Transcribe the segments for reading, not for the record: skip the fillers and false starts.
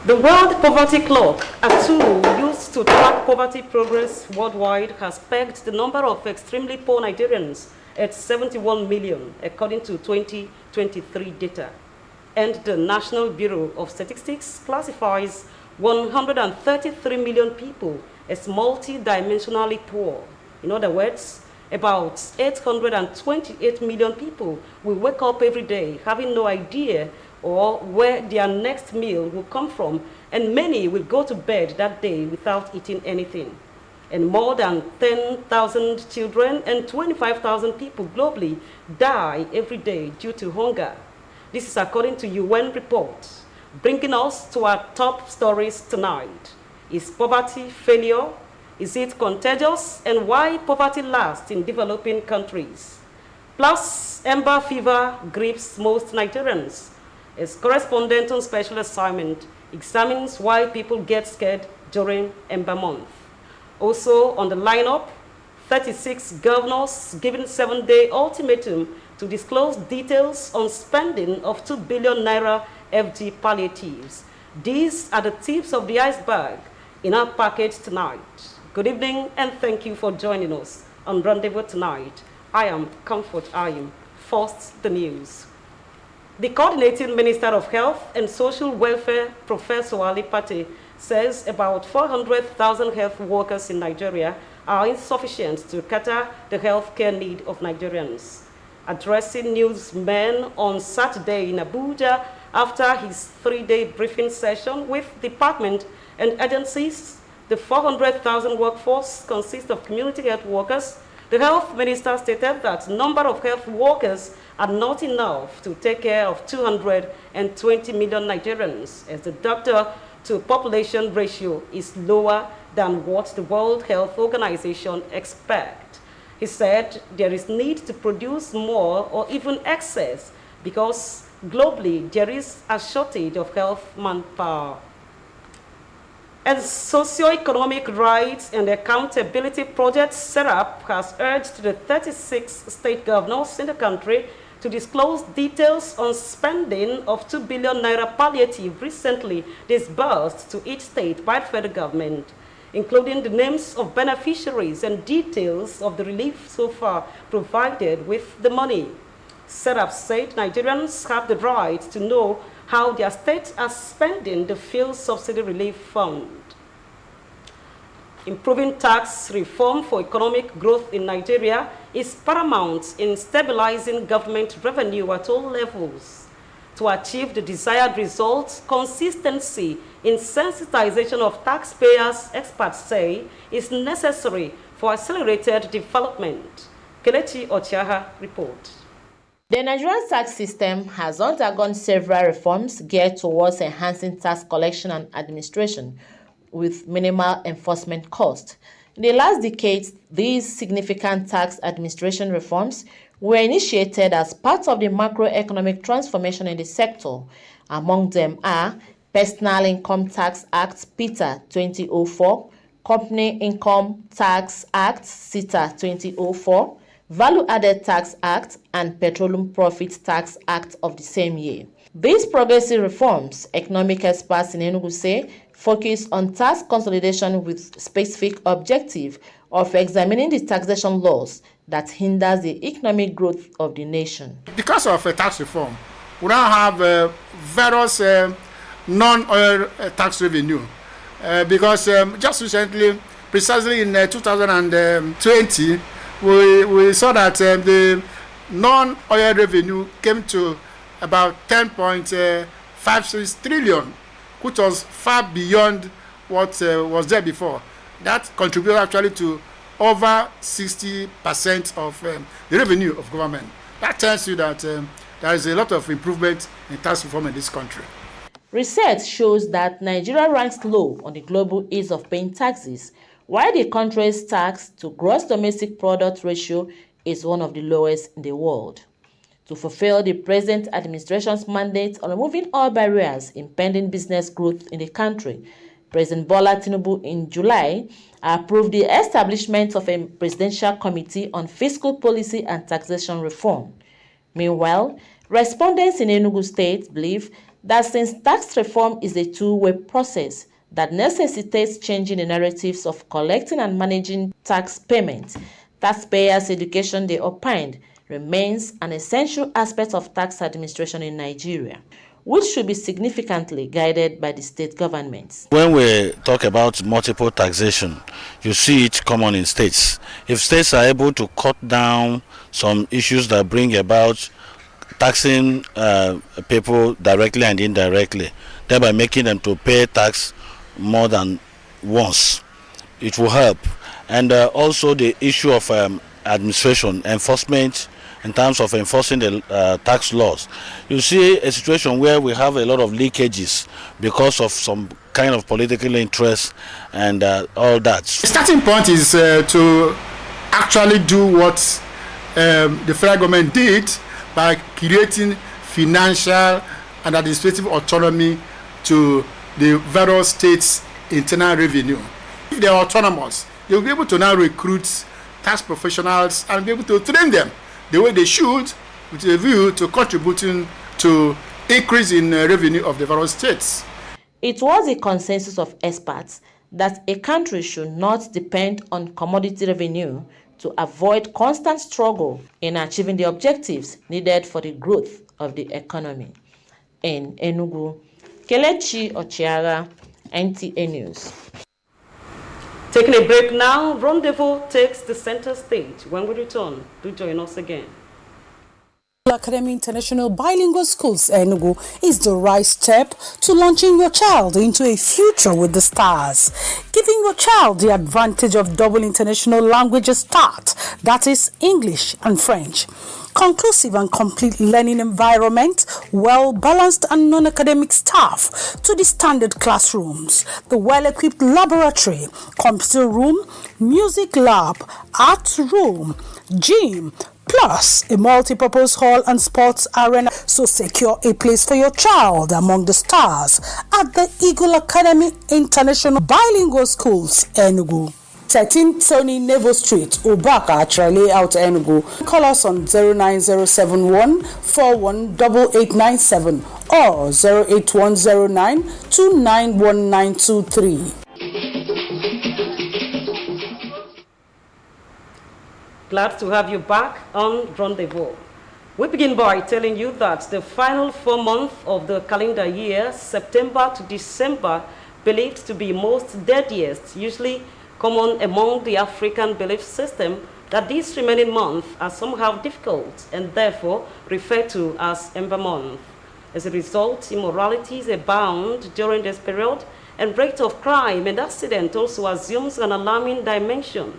The World Poverty Clock, a tool used to track poverty progress worldwide, has pegged the number of extremely poor Nigerians at 71 million, according to 2023 data. And the National Bureau of Statistics classifies 133 million people as multi-dimensionally poor. In other words, about 828 million people will wake up every day having no idea or where their next meal will come from, and many will go to bed that day without eating anything. And more than 10,000 children and 25,000 people globally die every day due to hunger. This is according to UN reports. Bringing us to our top stories tonight. Is poverty failure? Is it contagious? And why poverty lasts in developing countries? Plus, ember fever grips most Nigerians. Its correspondent on special assignment examines why people get scared during Ember Month. Also on the lineup, 36 governors given 7-day ultimatum to disclose details on spending of 2 billion naira FG palliatives. These are the tips of the iceberg in our package tonight. Good evening and thank you for joining us on Rendezvous tonight. I am Comfort Ayim. First, the news. The Coordinating Minister of Health and Social Welfare, Professor Ali Pate, says about 400,000 health workers in Nigeria are insufficient to cater the healthcare need of Nigerians. Addressing newsmen on Saturday in Abuja after his 3-day briefing session with department and agencies, the 400,000 workforce consists of community health workers. The health minister stated that the number of health workers are not enough to take care of 220 million Nigerians, as the doctor-to-population ratio is lower than what the World Health Organization expects. He said there is need to produce more or even excess because globally there is a shortage of health manpower. As Socio-Economic Rights and Accountability Project setup has urged the 36 state governors in the country to disclose details on spending of 2 billion naira palliative recently disbursed to each state by the federal government, including the names of beneficiaries and details of the relief so far provided with the money. Setup said Nigerians have the right to know how their states are spending the fuel subsidy relief fund. Improving tax reform for economic growth in Nigeria is paramount in stabilizing government revenue at all levels. To achieve the desired results, consistency in sensitization of taxpayers, experts say, is necessary for accelerated development. Kelechi Ochiaha reports. The Nigerian tax system has undergone several reforms geared towards enhancing tax collection and administration with minimal enforcement cost. In the last decades, these significant tax administration reforms were initiated as part of the macroeconomic transformation in the sector. Among them are Personal Income Tax Act (PITA) 2004, Company Income Tax Act (CITA) 2004, Value-Added Tax Act, and Petroleum Profit Tax Act of the same year. These progressive reforms, economic experts in Enugu say, focus on tax consolidation with specific objective of examining the taxation laws that hinders the economic growth of the nation. Because of a tax reform, we now have various non-oil tax revenue. Because just recently, precisely in 2020, we saw that the non-oil revenue came to about 10.56 trillion, which was far beyond what was there before. That contributed actually to over 60% of the revenue of government. That tells you that there is a lot of improvement in tax reform in this country. Research shows that Nigeria ranks low on the global ease of paying taxes, while the country's tax to gross domestic product ratio is one of the lowest in the world. To fulfill the present administration's mandate on removing all barriers impeding business growth in the country, President Bola Tinubu in July approved the establishment of a presidential committee on fiscal policy and taxation reform. Meanwhile, respondents in Enugu State believe that since tax reform is a two-way process that necessitates changing the narratives of collecting and managing tax payments, taxpayers' education, they opined, remains an essential aspect of tax administration in Nigeria, which should be significantly guided by the state governments. When we talk about multiple taxation, you see it common in states. If states are able to cut down some issues that bring about taxing people directly and indirectly, thereby making them to pay tax more than once, it will help. And also the issue of administration, enforcement, in terms of enforcing the tax laws. You see a situation where we have a lot of leakages because of some kind of political interest and all that. The starting point is to actually do what the federal government did by creating financial and administrative autonomy to the various states' internal revenue. If they are autonomous, they will be able to now recruit tax professionals and be able to train them the way they should, with a view to contributing to increase in revenue of the various states. It was a consensus of experts that a country should not depend on commodity revenue to avoid constant struggle in achieving the objectives needed for the growth of the economy. In Enugu, Kelechi Ochiara, NTA News. Taking a break now, Rendezvous takes the center stage. When we return, do join us again. Academy International Bilingual Schools Enugu is the right step to launching your child into a future with the stars, giving your child the advantage of double international languages start, that is English and French. Conclusive and complete learning environment, well-balanced and non-academic staff to the standard classrooms, the well-equipped laboratory, computer room, music lab, art room, gym, plus a multi-purpose hall and sports arena. So secure a place for your child among the stars at the Eagle Academy International Bilingual Schools, Enugu. 13 Tony Nevo Street, Obaka, Trale out Enugu. Call us on 09071 418897 or 08109 291923. Glad to have you back on Rendezvous. We begin by telling you that the final 4 months of the calendar year, September to December, believed to be most deadliest, usually common among the African belief system, that these remaining months are somehow difficult and therefore referred to as Ember Month. As a result, immoralities abound during this period, and rate of crime and accident also assumes an alarming dimension.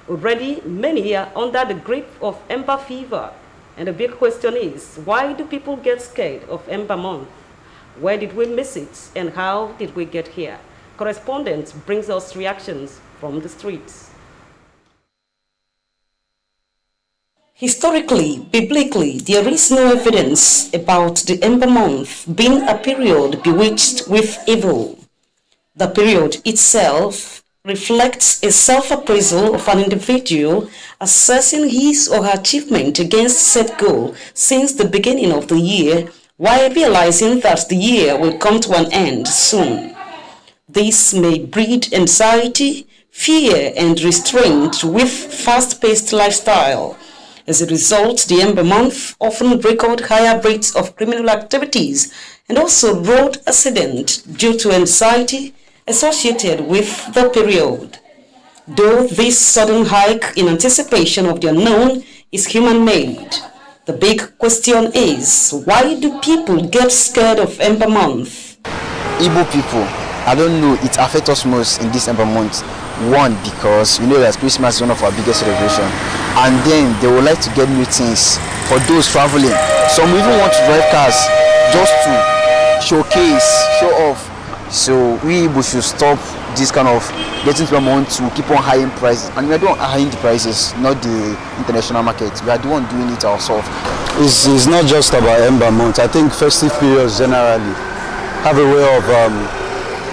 Already, many are under the grip of Ember fever, and the big question is, why do people get scared of Ember Month? Where did we miss it, and how did we get here? Correspondent brings us reactions from the streets. Historically, biblically, there is no evidence about the Ember Month being a period bewitched with evil. The period itself reflects a self-appraisal of an individual assessing his or her achievement against set goal since the beginning of the year, while realizing that the year will come to an end soon. This may breed anxiety, fear, and restraint with fast-paced lifestyle. As a result, the Ember Month often record higher rates of criminal activities and also road accident due to anxiety associated with the period. Though this sudden hike in anticipation of the unknown is human-made, the big question is, why do people get scared of Ember Month? Igbo people, I don't know, it affects us most in December month. One, because we know that Christmas is one of our biggest celebrations, and then they would like to get new things for those traveling. Some even want to drive cars just to showcase, show off. So we Igbo should stop this kind of getting to a month to keep on highing prices, and we are the one highing the prices, not the international market. We are the one doing it ourselves. It's not just about Ember month. I think festive periods generally have a way of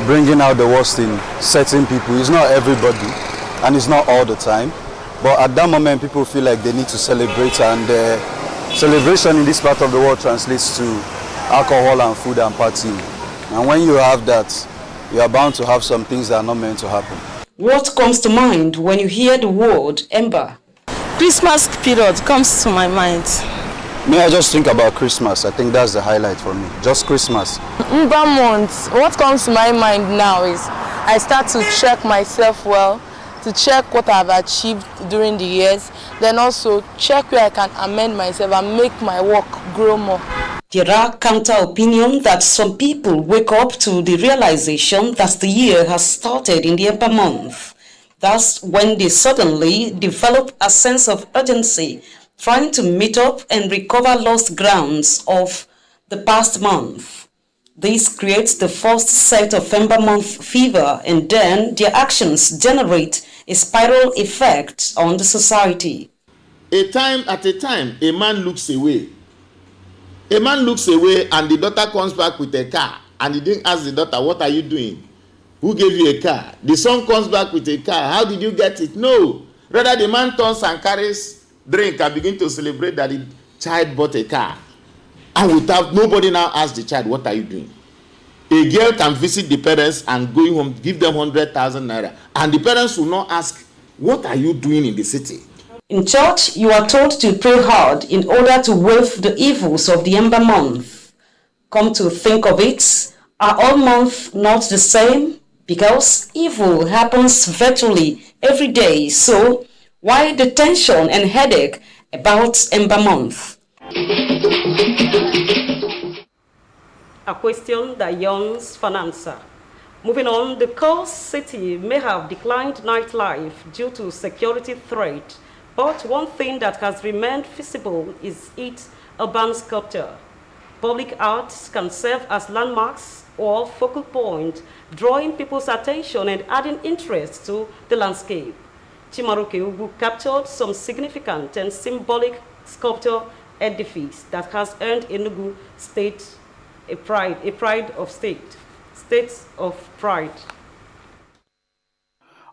bringing out the worst in certain people. It's not everybody, and it's not all the time. But at that moment, people feel like they need to celebrate, and celebration in this part of the world translates to alcohol and food and partying. And when you have that, you are bound to have some things that are not meant to happen. What comes to mind when you hear the word Ember? Christmas period comes to my mind. Me, I just think about Christmas. I think that's the highlight for me. Just Christmas. Ember month, what comes to my mind now is I start to check myself well, to check what I've achieved during the years, then also check where I can amend myself and make my work grow more. There are counter opinions that some people wake up to the realization that the year has started in the Ember month. That's when they suddenly develop a sense of urgency, trying to meet up and recover lost grounds of the past month. This creates the first set of Ember month fever, and then their actions generate a spiral effect on the society. At a time, a man looks away. A man looks away and the daughter comes back with a car, and he didn't ask the daughter, what are you doing? Who gave you a car? The son comes back with a car. How did you get it? No. Rather, the man turns and carries drink and begin to celebrate that the child bought a car. And without, nobody now asks the child, what are you doing? A girl can visit the parents and going home, give them 100,000 naira. And the parents will not ask, what are you doing in the city? In church, you are told to pray hard in order to waive the evils of the Ember month. Come to think of it, are all months not the same? Because evil happens virtually every day, so why the tension and headache about Ember month? A question that yearns for an answer. Moving on, the coast city may have declined nightlife due to security threat, but one thing that has remained visible is its urban sculpture. Public arts can serve as landmarks or focal point, drawing people's attention and adding interest to the landscape. Chimaroke Ugu captured some significant and symbolic sculpture edifice that has earned Enugu state a pride of state. States of pride.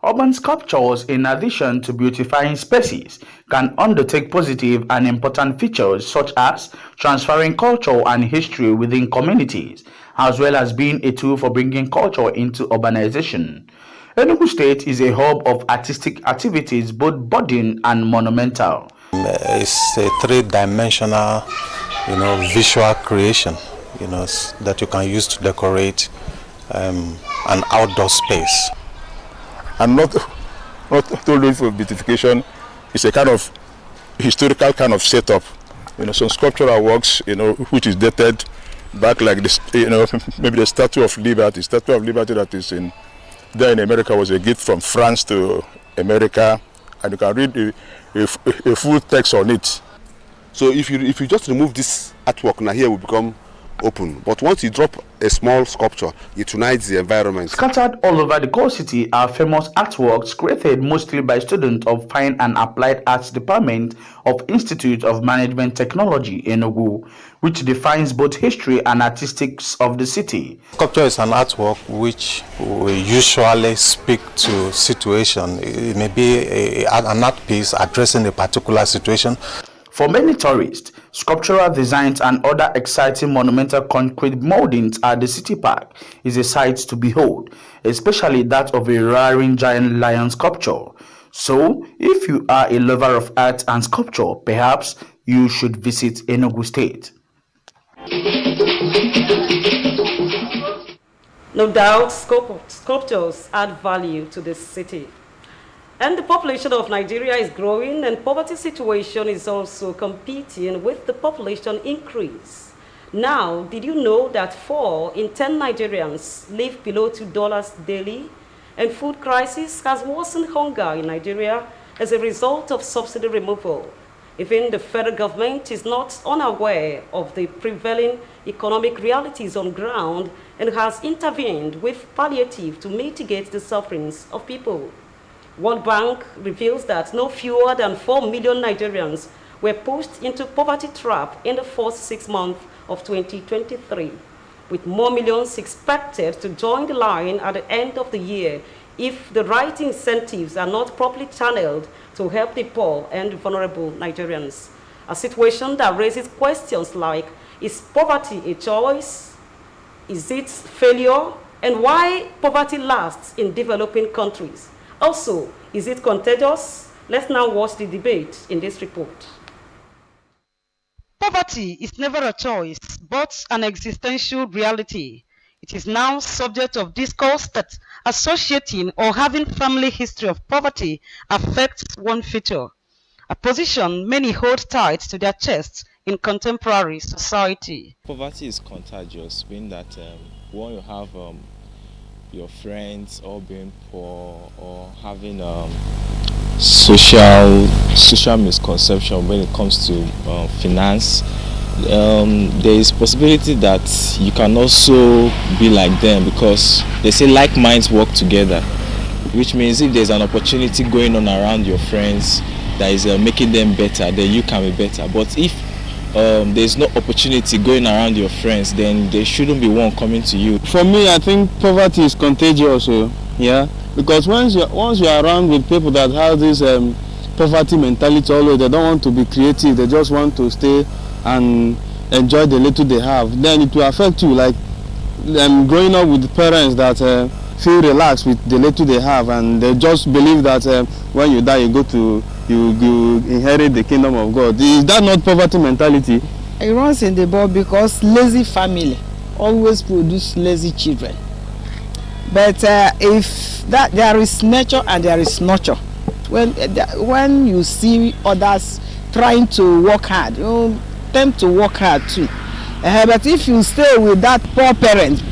Urban sculptures, in addition to beautifying spaces, can undertake positive and important features such as transferring culture and history within communities, as well as being a tool for bringing culture into urbanization. Enugu State is a hub of artistic activities, both budding and monumental. It's a three-dimensional, visual creation, that you can use to decorate an outdoor space. And not only for beautification, it's a kind of historical kind of setup. Some sculptural works, which is dated back like this, maybe the Statue of Liberty. Statue of Liberty that is there in America was a gift from France to America, and you can read a full text on it. So if you just remove this artwork, now here will become open, but once you drop a small sculpture, it unites the environment. Scattered all over the core city are famous artworks created mostly by students of Fine and Applied Arts Department of Institute of Management Technology, Enugu, which defines both history and artistics of the city. Sculpture is an artwork which will usually speak to situation. It may be an art piece addressing a particular situation. For many tourists, sculptural designs and other exciting monumental concrete moldings at the city park is a sight to behold, especially that of a roaring giant lion sculpture. So, if you are a lover of art and sculpture, perhaps you should visit Enugu State. No doubt, sculptures add value to this city. And the population of Nigeria is growing, and poverty situation is also competing with the population increase. Now, did you know that 4 in 10 Nigerians live below $2 daily? And food crisis has worsened hunger in Nigeria as a result of subsidy removal. Even the federal government is not unaware of the prevailing economic realities on ground and has intervened with palliative to mitigate the sufferings of people. World Bank reveals that no fewer than 4 million Nigerians were pushed into poverty trap in the first 6 months of 2023, with more millions expected to join the line at the end of the year if the right incentives are not properly channeled to help the poor and vulnerable Nigerians. A situation that raises questions like, is poverty a choice? Is it failure? And why poverty lasts in developing countries? Also, is it contagious? Let's now watch the debate in this report. Poverty is never a choice, but an existential reality. It is now subject of discourse that associating or having family history of poverty affects one feature, a position many hold tight to their chests in contemporary society. Poverty is contagious, meaning that when you have your friends all being poor or having social misconception when it comes to finance, there is possibility that you can also be like them, because they say like minds work together, which means if there's an opportunity going on around your friends that is making them better, then you can be better. But if there's no opportunity going around your friends, then there shouldn't be one coming to you. For me, I think poverty is contagious, yeah, because once you're around with people that have this poverty mentality always, they don't want to be creative, they just want to stay and enjoy the little they have, then it will affect you, like growing up with parents that feel relaxed with the little they have, and they just believe that when you die you inherit the kingdom of God. Is that not poverty mentality? It runs in the blood because lazy family always produce lazy children. But if that there is nature and there is nurture, when you see others trying to work hard, you tend to work hard too. But if you stay with that poor parents,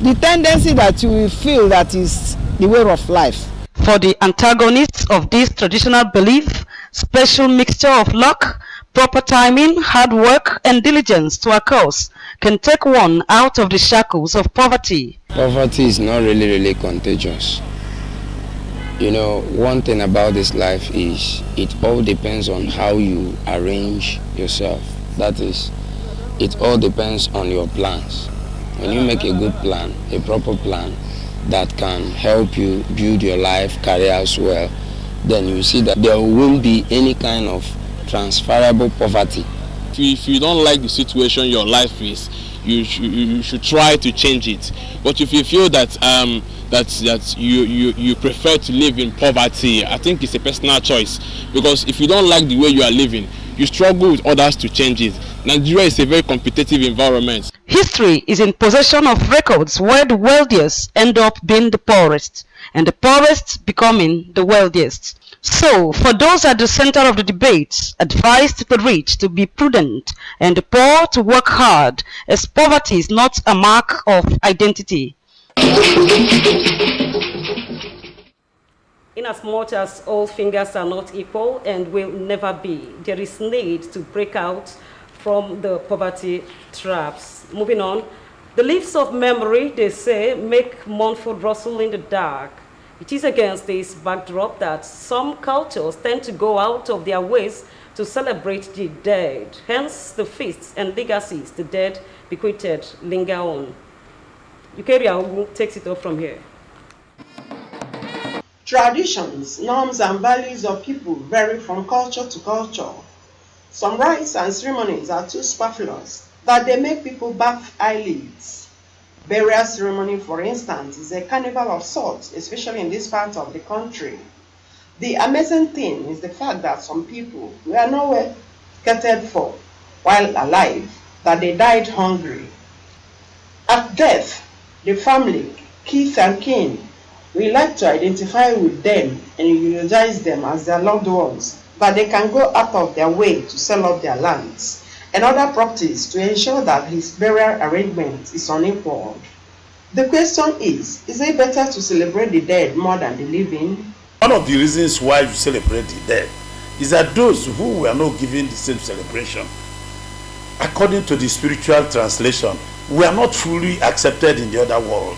the tendency that you will feel that is the way of life. For the antagonists of this traditional belief, special mixture of luck, proper timing, hard work, and diligence to a cause can take one out of the shackles of poverty. Poverty is not really contagious. You know, one thing about this life is it all depends on how you arrange yourself. That is, it all depends on your plans. When you make a good plan, a proper plan that can help you build your life, career as well, then you see that there won't be any kind of transferable poverty. If you don't like the situation your life is, you should try to change it. But if you feel that you prefer to live in poverty, I think it's a personal choice. Because if you don't like the way you are living, you struggle with others to change it. Nigeria is a very competitive environment. History is in possession of records where the wealthiest end up being the poorest, and the poorest becoming the wealthiest. So, for those at the center of the debate, advised the rich to be prudent and the poor to work hard, as poverty is not a mark of identity. Inasmuch as all fingers are not equal and will never be, there is need to break out from the poverty traps. Moving on, the leaves of memory, they say, make mournful rustle in the dark. It is against this backdrop that some cultures tend to go out of their ways to celebrate the dead. Hence, the feasts and legacies the dead bequeathed linger on. Ukeria takes it off from here. Traditions, norms, and values of people vary from culture to culture. Some rites and ceremonies are too superfluous that they make people bat eyelids. Burial ceremony, for instance, is a carnival of sorts, especially in this part of the country. The amazing thing is the fact that some people were nowhere catered for while alive, that they died hungry. At death, the family, kith and kin, we like to identify with them and eulogize them as their loved ones, but they can go out of their way to sell off their lands and other properties to ensure that his burial arrangement is unequaled. The question is it better to celebrate the dead more than the living? One of the reasons why you celebrate the dead is that those who were not given the same celebration, according to the spiritual translation, were not fully accepted in the other world.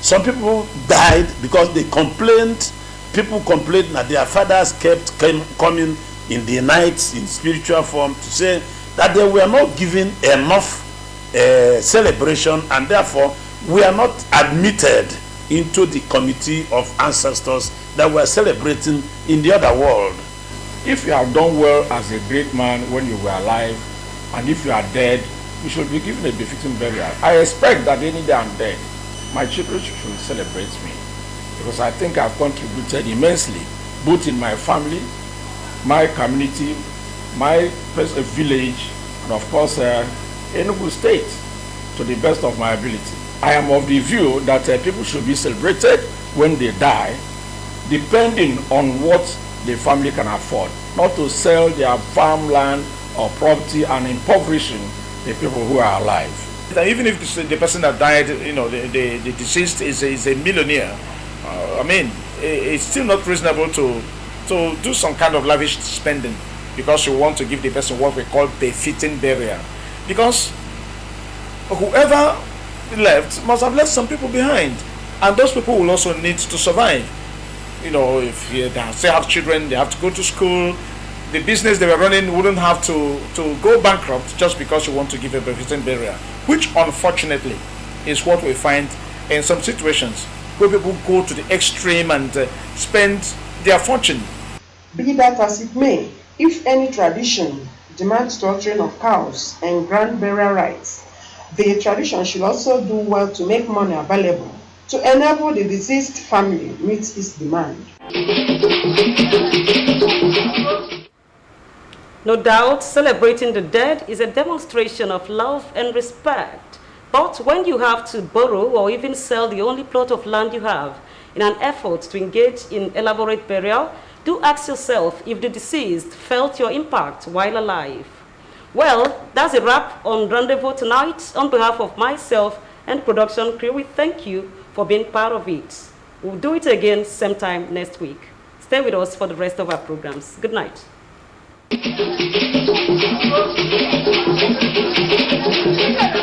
Some people died because they complained. People complained that their fathers kept coming in the night in spiritual form to say that they were not given enough celebration, and therefore were not admitted into the committee of ancestors that were celebrating in the other world. If you have done well as a great man when you were alive, and if you are dead, you should be given a befitting burial. I expect that any day I'm dead, my children should celebrate me, because I think I've contributed immensely, both in my family, my community, my village, and of course Enugu State, to the best of my ability. I am of the view that people should be celebrated when they die, depending on what the family can afford, not to sell their farmland or property and impoverishing the people who are alive. Even if the person that died, the deceased is a millionaire, I mean, it's still not reasonable to do some kind of lavish spending because you want to give the person what we call befitting burial. Because whoever left must have left some people behind, and those people will also need to survive. If they still have children, they have to go to school. The business they were running wouldn't have to go bankrupt just because you want to give a befitting burial, which unfortunately is what we find in some situations where people go to the extreme and spend their fortune. Be that as it may, if any tradition demands slaughtering of cows and grand burial rites, the tradition should also do well to make money available to enable the deceased family meet its demand. No doubt, celebrating the dead is a demonstration of love and respect. But when you have to borrow or even sell the only plot of land you have in an effort to engage in elaborate burial, do ask yourself if the deceased felt your impact while alive. Well, that's a wrap on Rendezvous tonight. On behalf of myself and production crew, we thank you for being part of it. We'll do it again same time next week. Stay with us for the rest of our programs. Good night. Thank you.